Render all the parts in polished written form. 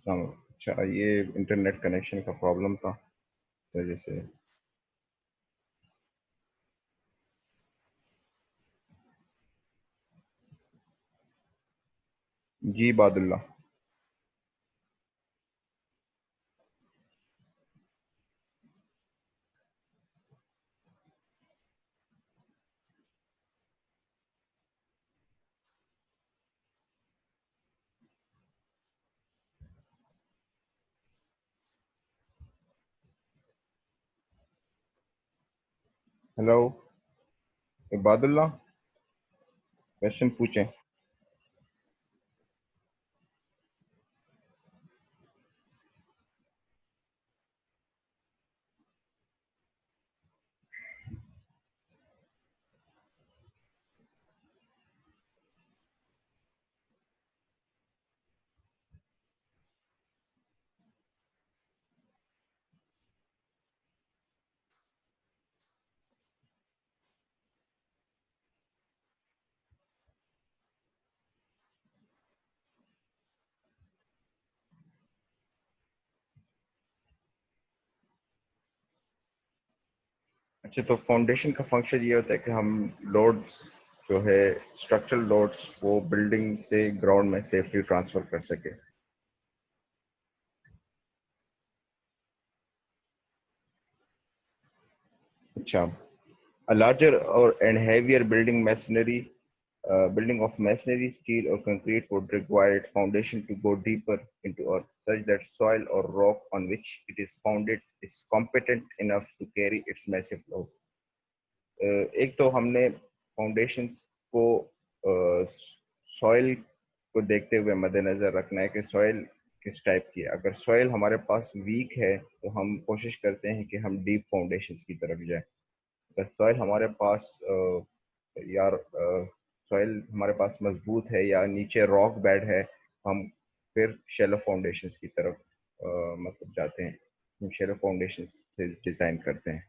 अच्छा, ये internet connection का प्रॉब्लम था इस वजह से। जी बादुल्ला। हेलो इबादुल्ला, क्वेश्चन पूछें। अच्छा, तो फाउंडेशन का फंक्शन ये होता है कि हम लोड्स जो है, स्ट्रक्चरल लोड्स, वो बिल्डिंग से ग्राउंड में सेफली ट्रांसफर कर सके। अच्छा, a larger or and heavier building of masonry, steel or concrete would require its foundation to go deeper into earth, such that soil or rock on which it is founded is competent enough to carry its massive load. एक तो हमने foundations को soil को देखते हुए मद्देनजर रखना है कि सॉइल किस टाइप की है। अगर सॉइल हमारे पास वीक है तो हम कोशिश करते हैं कि हम डीप फाउंडेशंस की तरफ जाएं। अगर सॉइल हमारे पास यार सॉइल हमारे पास मजबूत है या नीचे रॉक बेड है, हम फिर शेलो फाउंडेशंस की तरफ मतलब जाते हैं। हम शेलो फाउंडेशंस से डिज़ाइन करते हैं।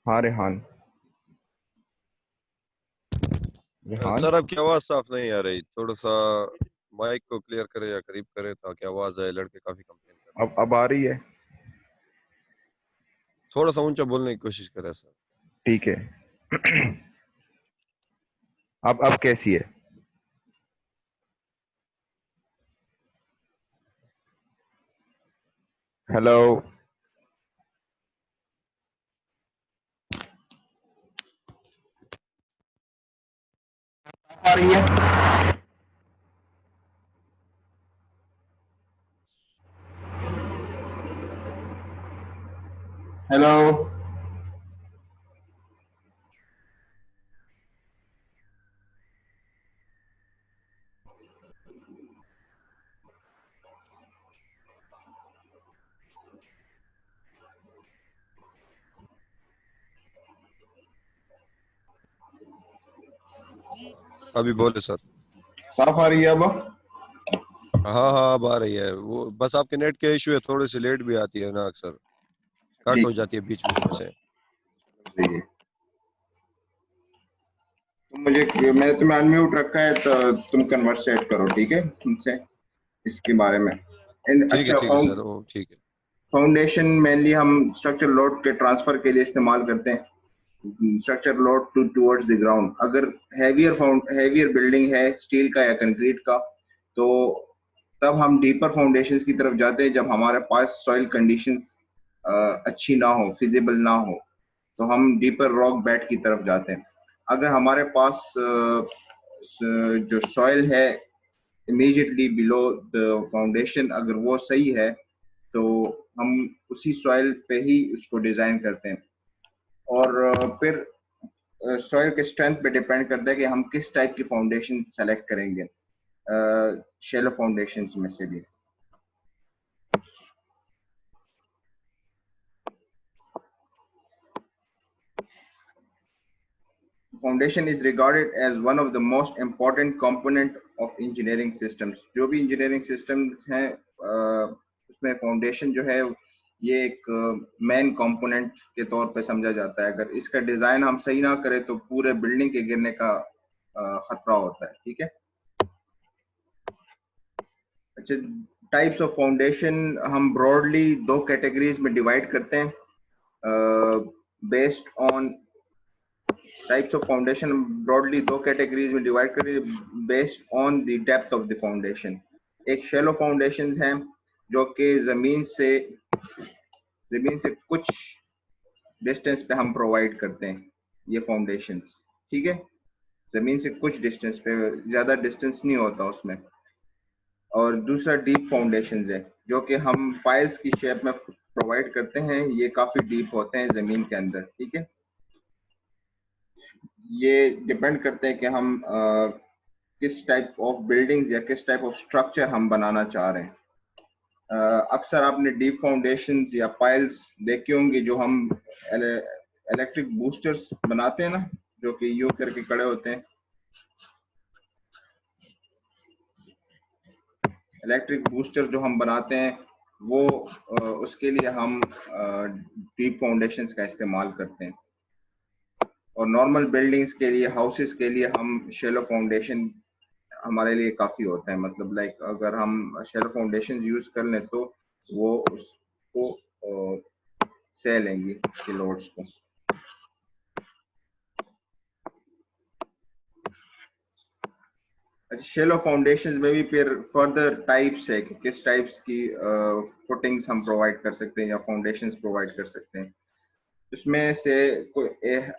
हाँ रेहान। रेहान। सर आपकी आवाज साफ नहीं आ रही, थोड़ा सा माइक को क्लियर करें या करीब करें ताकि आवाज आए। लड़के काफी कंप्लेन कर रहे अब आ रही है? हैं। थोड़ा सा ऊंचा बोलने की कोशिश करें सर। ठीक है। अब कैसी है? हेलो। आ रही है? हेलो। अभी बोले सर। साफ आ रही है अब? हाँ हाँ अब आ रही है। वो बस आपके नेट के इशू है, थोड़ी सी लेट भी आती है ना अक्सर, कट जी, हो जाती है बीच बीच में से। सही है। मैंने तुम्हें अनम्यूट रखा है, तो तुम कन्वर्सेट करो, ठीक है, तुमसे इसके बारे में। एंड अच्छा, ठीक है सर, वो ठीक है। फाउंडेशन मेनली हम स्ट्रक्चर लोड के ट्रांसफर के लिए इस्तेमाल करते हैं। Structure load towards the ground. अगर हैवियर बिल्डिंग है, स्टील का या कंक्रीट का, तो तब हम डीपर फाउंडेशंस की तरफ जाते हैं जब हमारे पास सॉइल कंडीशन अच्छी ना हो, फिजिबल ना हो, तो हम डीपर रॉक बेड की तरफ जाते हैं। अगर हमारे पास जो सॉइल है इमीडिएटली बिलो द फाउंडेशन, अगर वो सही है, तो हम उसी सॉइल पे ही उसको डिजाइन करते हैं। और फिर सॉइल के स्ट्रेंथ पे डिपेंड करता है कि हम किस टाइप की फाउंडेशन सेलेक्ट करेंगे शेलो फाउंडेशंस में से भी। Foundation is regarded as one of the most important component of engineering systems. जो भी इंजीनियरिंग सिस्टम्स हैं उसमें फाउंडेशन जो है ये एक मेन कंपोनेंट के तौर पे समझा जाता है। अगर इसका डिजाइन हम सही ना करें तो पूरे बिल्डिंग के गिरने का खतरा होता है। ठीक है। अच्छा, टाइप्स ऑफ फाउंडेशन हम ब्रॉडली दो कैटेगरीज में डिवाइड करते हैं। Based on types of foundation broadly दो कैटेगरीज में डिवाइड करें based on the depth of the foundation. एक शैलो फाउंडेशन हैं जो कि जमीन से कुछ डिस्टेंस पे हम प्रोवाइड करते हैं ये फाउंडेशंस। ठीक है, जमीन से कुछ डिस्टेंस पे, ज्यादा डिस्टेंस नहीं होता उसमें। और दूसरा डीप फाउंडेशंस है जो कि हम पाइल्स की शेप में प्रोवाइड करते हैं, ये काफी डीप होते हैं जमीन के अंदर। ठीक है, ये डिपेंड करते हैं कि हम किस टाइप ऑफ बिल्डिंग या किस टाइप ऑफ स्ट्रक्चर हम बनाना चाह रहे हैं। अक्सर आपने डीप फाउंडेशंस या पाइल्स देखे होंगे जो हम इलेक्ट्रिक बूस्टर्स बनाते हैं ना, जो कि यू करके खड़े होते हैं। इलेक्ट्रिक बूस्टर जो हम बनाते हैं वो उसके लिए हम डीप फाउंडेशंस का इस्तेमाल करते हैं। और नॉर्मल बिल्डिंग्स के लिए, हाउसेस के लिए हम शैलो फाउंडेशन हमारे लिए काफी होता है। मतलब लाइक अगर हम शैलो फाउंडेशन यूज कर लें तो वो उसको सह लेंगी के लोड्स को। अच्छा, शेलो फाउंडेशन में भी फिर फर्दर टाइप्स है कि किस टाइप्स की फुटिंग्स हम प्रोवाइड कर सकते हैं या फाउंडेशंस प्रोवाइड कर सकते हैं। इसमें से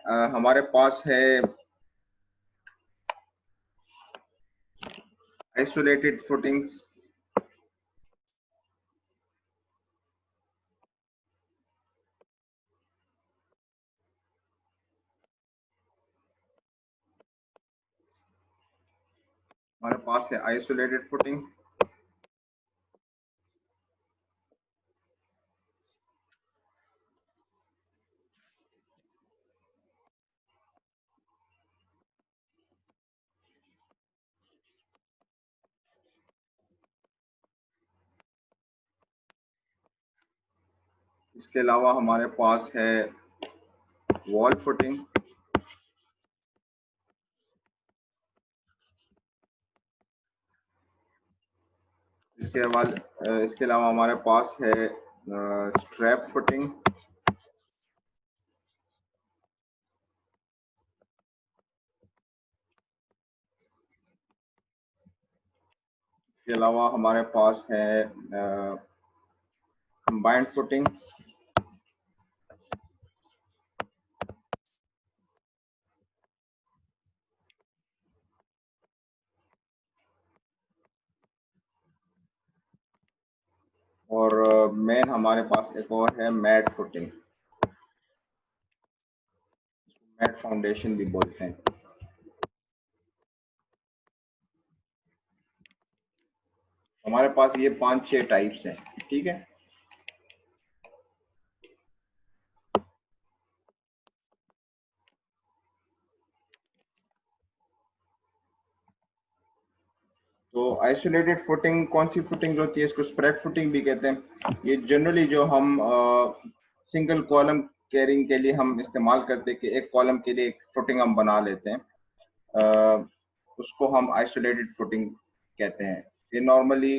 हमारे पास है आइसोलेटेड फुटिंग्स, हमारे पास है आइसोलेटेड फुटिंग। इसके अलावा हमारे पास है वॉल फुटिंग। इसके अलावा हमारे पास है स्ट्रैप फुटिंग। इसके अलावा हमारे पास है कंबाइंड फुटिंग। और मेन हमारे पास एक और है मैट फुटिंग, मैट फाउंडेशन भी बोलते हैं। हमारे पास ये 5-6 टाइप्स हैं। ठीक है, तो आइसोलेटेड फुटिंग कौन सी फुटिंग होती है? इसको स्प्रेड फुटिंग भी कहते हैं। ये जनरली जो हम सिंगल कॉलम कैरिंग के लिए हम इस्तेमाल करते हैं कि एक कॉलम के लिए एक फुटिंग हम बना लेते हैं, उसको हम आइसोलेटेड फुटिंग कहते हैं। ये नॉर्मली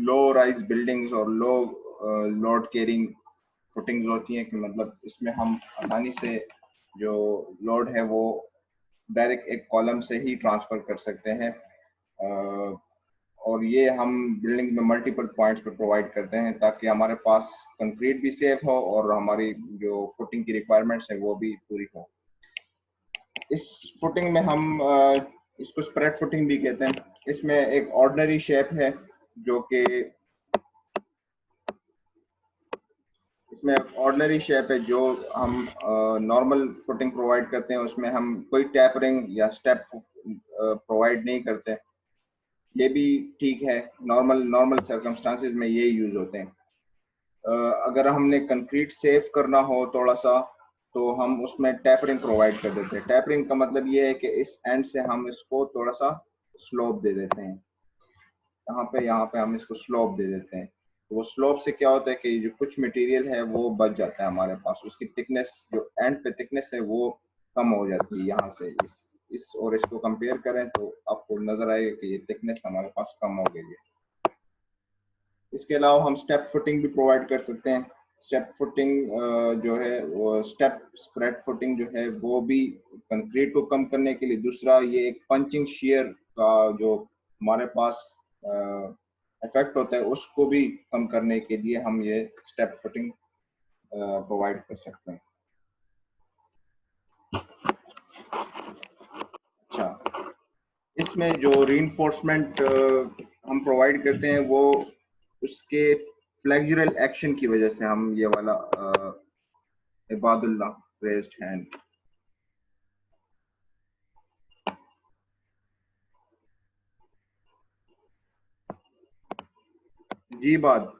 लो राइज बिल्डिंग्स और लो लोड कैरिंग फुटिंग्स होती हैं कि मतलब इसमें हम आसानी से जो लोड है वो डायरेक्ट एक कॉलम से ही ट्रांसफर कर सकते हैं। और ये हम बिल्डिंग में मल्टीपल पॉइंट्स पे प्रोवाइड करते हैं ताकि हमारे पास कंक्रीट भी सेफ हो और हमारी जो फुटिंग की रिक्वायरमेंट्स है वो भी पूरी हो। इस फुटिंग में हम इसको स्प्रेड फुटिंग भी कहते हैं। इसमें एक ऑर्डिनरी शेप है जो कि इसमें ऑर्डिनरी शेप है जो हम नॉर्मल फुटिंग प्रोवाइड करते हैं, उसमें हम कोई टैपरिंग या स्टेप प्रोवाइड नहीं करते। ये भी ठीक है, नॉर्मल नॉर्मल सर्कमस्टांसिस में ये यूज होते हैं। अगर हमने कंक्रीट सेव करना हो थोड़ा सा तो हम उसमें टैपरिंग प्रोवाइड कर देते हैं। टैपरिंग का मतलब ये है कि इस एंड से हम इसको थोड़ा सा स्लोप दे देते हैं, यहाँ पे हम इसको स्लोप दे देते हैं। तो वो स्लोप से क्या होता है कि जो कुछ मटेरियल है वो बच जाता है हमारे पास, उसकी थिकनेस जो एंड पे थिकनेस है वो कम हो जाती है यहाँ से इस इस और इसको कंपेयर करें तो आपको नजर आएगा कि ये थिकनेस हमारे पास कम हो गई है। इसके अलावा हम स्टेप फुटिंग भी प्रोवाइड कर सकते हैं। स्टेप फुटिंग जो है वो स्टेप स्प्रेड फुटिंग जो है वो भी कंक्रीट को कम करने के लिए, दूसरा ये एक पंचिंग शियर का जो हमारे पास इफेक्ट होता है उसको भी कम करने के लिए हम ये स्टेप फुटिंग प्रोवाइड कर सकते हैं। अच्छा, इसमें जो रीइंफोर्समेंट हम प्रोवाइड करते हैं वो उसके फ्लेक्सुरल एक्शन की वजह से हम ये वाला इबादुल्लाह रेज्ड हैंड। जी बात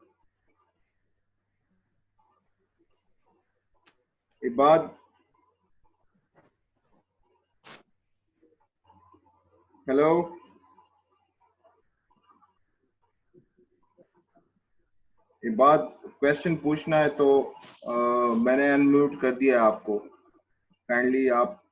इबाद, हेलो, इबाद क्वेश्चन पूछना है तो मैंने अनम्यूट कर दिया आपको, काइंडली आप।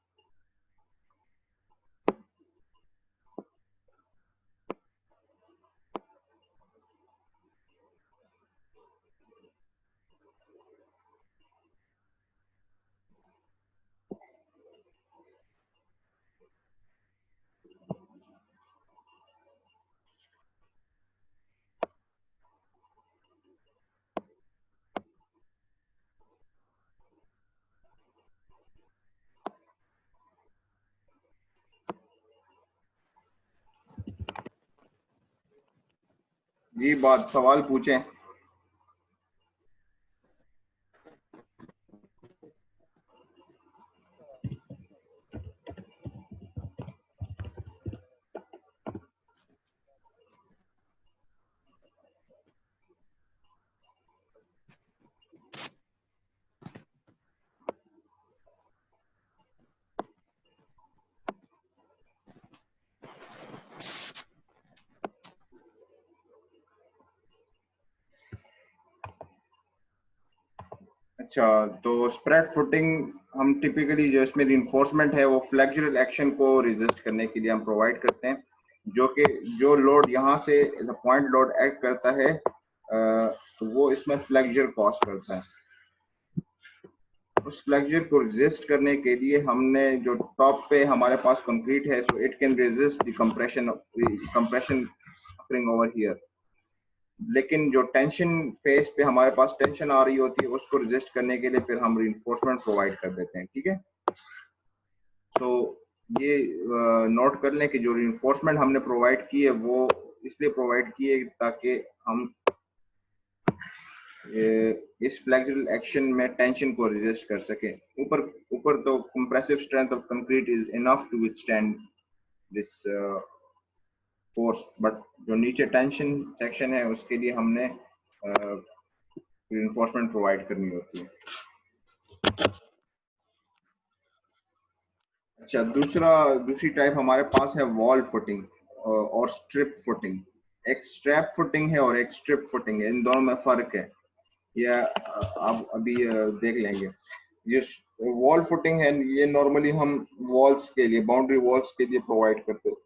जी बात, सवाल पूछें। अच्छा, तो स्प्रेड फुटिंग हम टिपिकली जो इसमें रिइंफोर्समेंट है वो फ्लेक्सुरल एक्शन को रेजिस्ट करने के लिए हम प्रोवाइड करते हैं, जो कि जो लोड यहाँ से पॉइंट लोड एक्ट करता है तो वो इसमें फ्लेक्सचर कॉज करता है। उस फ्लेक्सचर को रेजिस्ट करने के लिए हमने जो टॉप पे हमारे पास कंक्रीट है, so it can resist the compression occurring over here, लेकिन जो टेंशन फेस पे हमारे पास टेंशन आ रही होती है उसको रेजिस्ट करने के लिए फिर हम रिइंफोर्समेंट प्रोवाइड कर देते हैं। ठीक है, तो ये नोट कर लें कि जो रिइंफोर्समेंट हमने प्रोवाइड की है वो इसलिए प्रोवाइड की है ताकि हम इस फ्लेक्सुरल एक्शन में टेंशन को रेजिस्ट कर सके। ऊपर ऊपर तो compressive strength of concrete is enough to withstand this force, but जो नीचे टेंशन सेक्शन है उसके लिए हमने रिइंफोर्समेंट प्रोवाइड करनी होती है। अच्छा, दूसरी टाइप हमारे पास है वॉल फुटिंग और स्ट्रिप फुटिंग। एक स्ट्रैप फुटिंग है और एक स्ट्रिप फुटिंग है, इन दोनों में फर्क है, या आप अभी देख लेंगे। ये वॉल फुटिंग है, ये नॉर्मली हम वॉल्स के लिए, बाउंड्री वॉल्स के लिए प्रोवाइड करते हैं।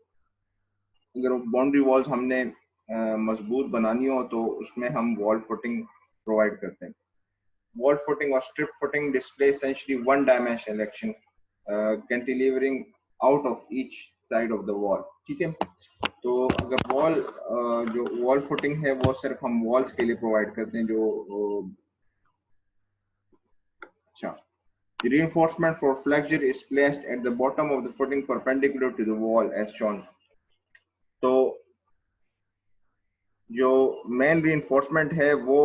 अगर बाउंड्री वॉल्स हमने मजबूत बनानी हो तो उसमें हम वॉल फुटिंग प्रोवाइड करते हैं। वॉल फुटिंग और strip footing display essentially one dimensional action cantilevering out of each side of the wall. ठीक है, तो अगर जो वॉल फुटिंग है वो सिर्फ हम वॉल्स के लिए प्रोवाइड करते हैं जो अच्छा, the reinforcement for flexure is placed at the bottom of the footing perpendicular to the wall as shown। तो जो मेन reinforcement है वो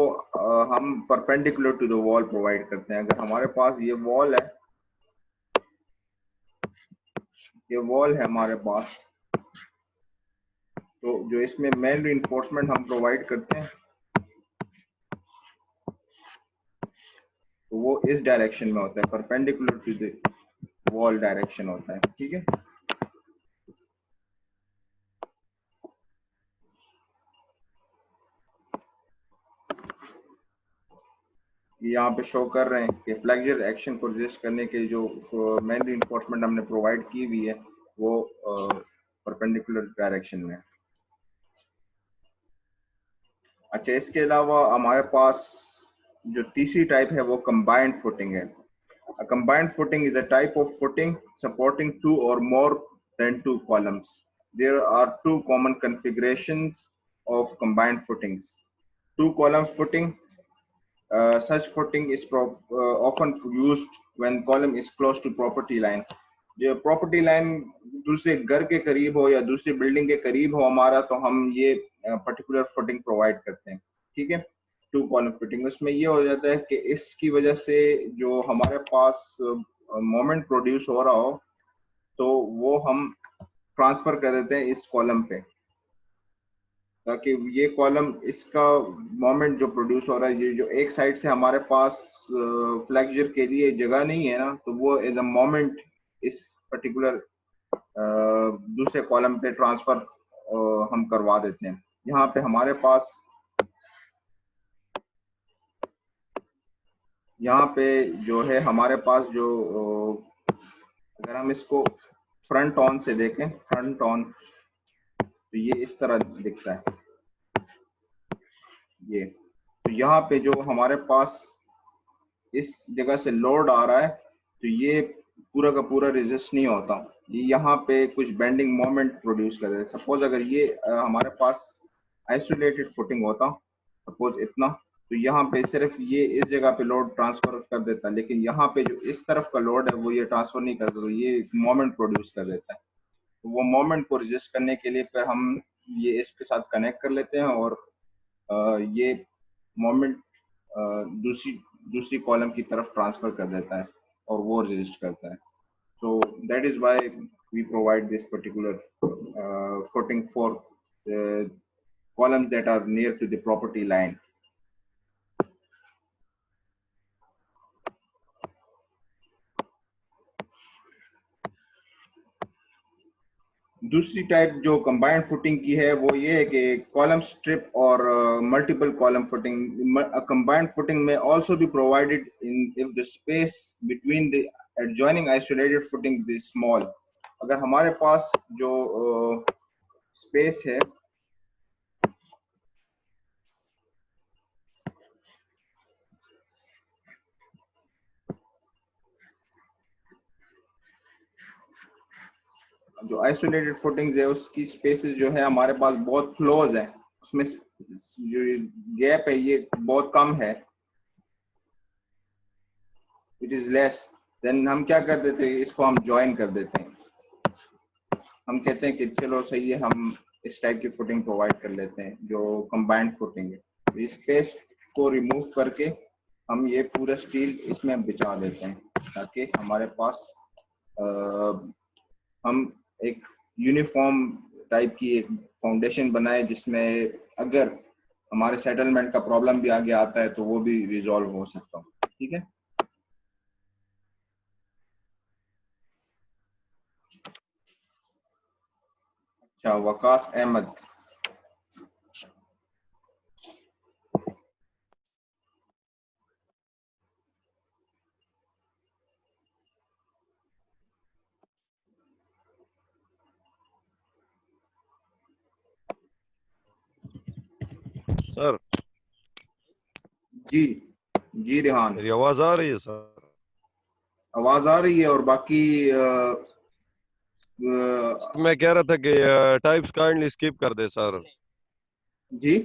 हम perpendicular to the wall provide करते हैं। अगर हमारे पास ये वॉल है, हमारे पास, तो जो इसमें मेन reinforcement हम प्रोवाइड करते हैं तो वो इस डायरेक्शन में होता है, perpendicular to the wall direction होता है। ठीक है, यहाँ पे शो कर रहे हैं कि फ्लेक्सर एक्शन को रेजिस्ट करने के जो मेन रिइंफोर्समेंट हमने प्रोवाइड की हुई है वो परपेंडिकुलर डायरेक्शन में। अच्छा, इसके अलावा हमारे पास जो तीसरी टाइप है वो कंबाइंड फुटिंग है। A combined footing is a type of footing supporting two or more than two columns. There are two common configurations of combined footings. Two column footing. Such footing is often used when column is close to property line. जो property line दूसरे घर के करीब हो या दूसरी building के करीब हो हमारा, तो हम ये particular footing provide करते हैं। ठीक है, टू कॉलम फिटिंग। उसमें ये हो जाता है कि इसकी वजह से जो हमारे पास मोमेंट प्रोड्यूस हो रहा हो तो वो हम ट्रांसफर कर देते हैं इस कॉलम पे, ताकि ये कॉलम इसका मोमेंट जो प्रोड्यूस हो रहा है, ये जो एक साइड से हमारे पास फ्लेक्चर के लिए जगह नहीं है ना, तो वो एज अ मोमेंट इस पर्टिकुलर दूसरे कॉलम पे ट्रांसफर हम करवा देते हैं। यहाँ पे हमारे पास यहाँ पे जो है हमारे पास जो अगर हम इसको फ्रंट ऑन से देखें, फ्रंट ऑन, तो ये इस तरह दिखता है ये। तो यहाँ पे जो हमारे पास इस जगह से लोड आ रहा है, तो ये पूरा का पूरा रेजिस्ट नहीं होता, ये यहाँ पे कुछ बेंडिंग मोमेंट प्रोड्यूस कर देता है। सपोज अगर ये हमारे पास आइसोलेटेड फुटिंग होता, सपोज इतना, तो यहाँ पे सिर्फ ये इस जगह पे लोड ट्रांसफर कर देता, लेकिन यहाँ पे जो इस तरफ का लोड है वो ये ट्रांसफर नहीं करता, तो ये मोमेंट प्रोड्यूस कर देता है। तो वो मोमेंट को रेजिस्ट करने के लिए फिर हम ये इसके साथ कनेक्ट कर लेते हैं और ये मोमेंट दूसरी कॉलम की तरफ ट्रांसफर कर देता है और वो रेजिस्ट करता है। So that is why we provide this particular footing for columns that are near to the property line. दूसरी टाइप जो कंबाइंड फुटिंग की है वो ये है कि कॉलम स्ट्रिप और multiple column footing. Combined footing में also be provided in if the space between the adjoining isolated footing is small. अगर हमारे पास जो स्पेस है जो आइसोलेटेड फुटिंग्स है उसकी स्पेसेस जो है हमारे पास बहुत क्लोज है, उसमें जो गैप है ये बहुत कम है, इट इज लेस, देन हम क्या कर देते हैं, इसको हम ज्वाइन कर देते हैं। हम कहते हैं कि चलो सही है, हम इस टाइप की फुटिंग प्रोवाइड कर लेते हैं जो कंबाइंड फुटिंग है। तो स्पेस को रिमूव करके हम ये पूरा स्टील इसमें बिछा देते हैं, ताकि हमारे पास हम एक यूनिफॉर्म टाइप की एक फाउंडेशन बनाए, जिसमें अगर हमारे सेटलमेंट का प्रॉब्लम भी आगे आता है तो वो भी रिजॉल्व हो सकता हो। ठीक है, अच्छा, वकास अहमद। सर जी जी रिहान, मेरी आवाज आ रही है सर? आवाज आ रही है। और बाकी मैं कह रहा था कि टाइप्स काइंडली स्किप कर दे सर। जी